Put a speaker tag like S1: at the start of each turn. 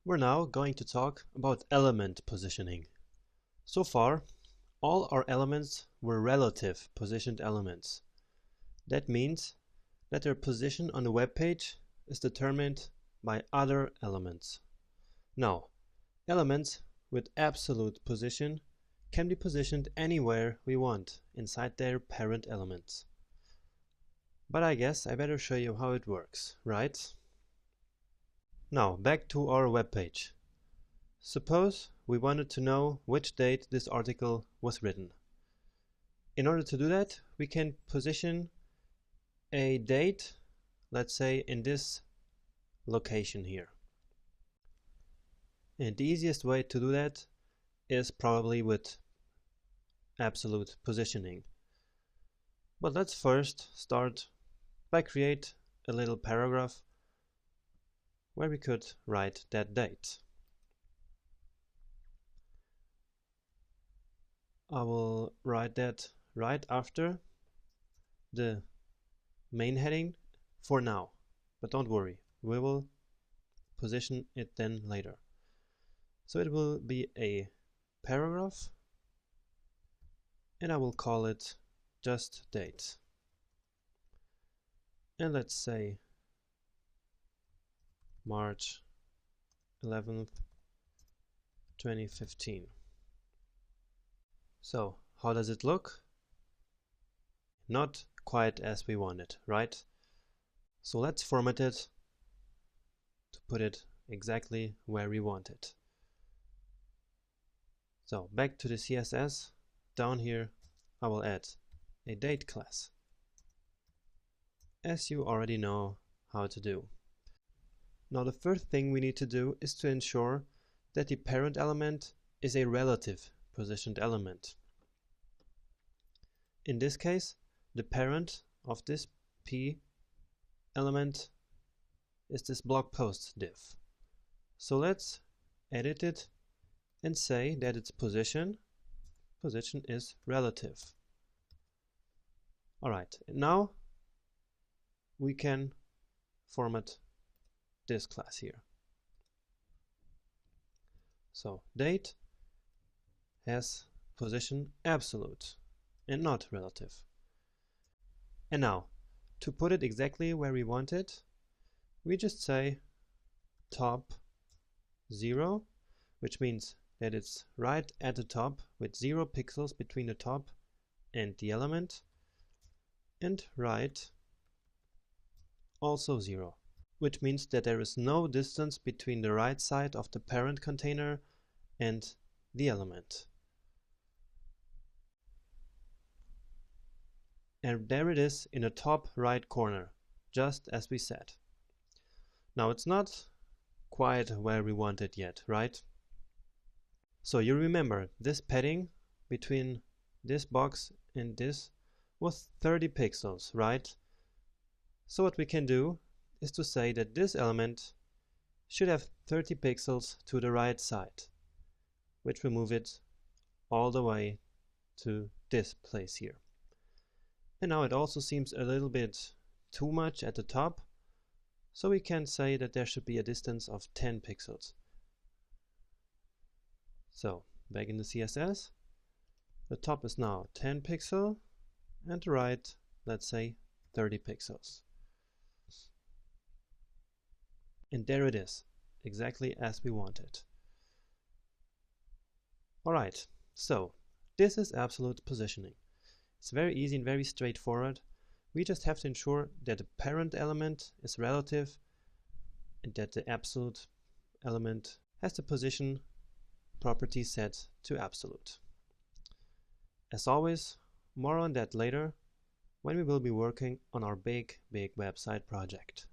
S1: We're now going to talk about element positioning. So far, all our elements were relative positioned elements. That means that their position on the web page is determined by other elements. Now, elements with absolute position can be positioned anywhere we want inside their parent elements. But I guess I better show you how it works, right? Now, back to our web page. Suppose we wanted to know which date this article was written. In order to do that, we can position a date, let's say in this location here. And the easiest way to do that is probably with absolute positioning. But let's first start by create a little paragraph where we could write that date. I will write that right after the main heading for now, but don't worry, we will position it then later. So it will be a paragraph and I will call it just date. And let's say March 11th, 2015. So, how does it look? Not quite as we want it, right? So let's format it to put it exactly where we want it. So back to the CSS, down here I will add a date class, as you already know how to do. Now the first thing we need to do is to ensure that the parent element is a relative positioned element. In this case, the parent of this P element is this blog post div. So let's edit it and say that its position is relative. Alright, now we can format this class here. So date has position absolute and not relative. And now, to put it exactly where we want it, we just say top 0, which means that it's right at the top with 0 pixels between the top and the element, and right also 0, which means that there is no distance between the right side of the parent container and the element. And there it is in the top right corner, just as we said. Now it's not quite where we want it yet, right? So you remember this padding between this box and this was 30 pixels, right? So what we can do is to say that this element should have 30 pixels to the right side, which will move it all the way to this place here. And now it also seems a little bit too much at the top, so we can say that there should be a distance of 10 pixels. So back in the CSS, the top is now 10 pixels and the right, let's say 30 pixels. And there it is, exactly as we want it. Alright, so this is absolute positioning. It's very easy and very straightforward. We just have to ensure that the parent element is relative and that the absolute element has the position property set to absolute. As always, more on that later when we will be working on our big website project.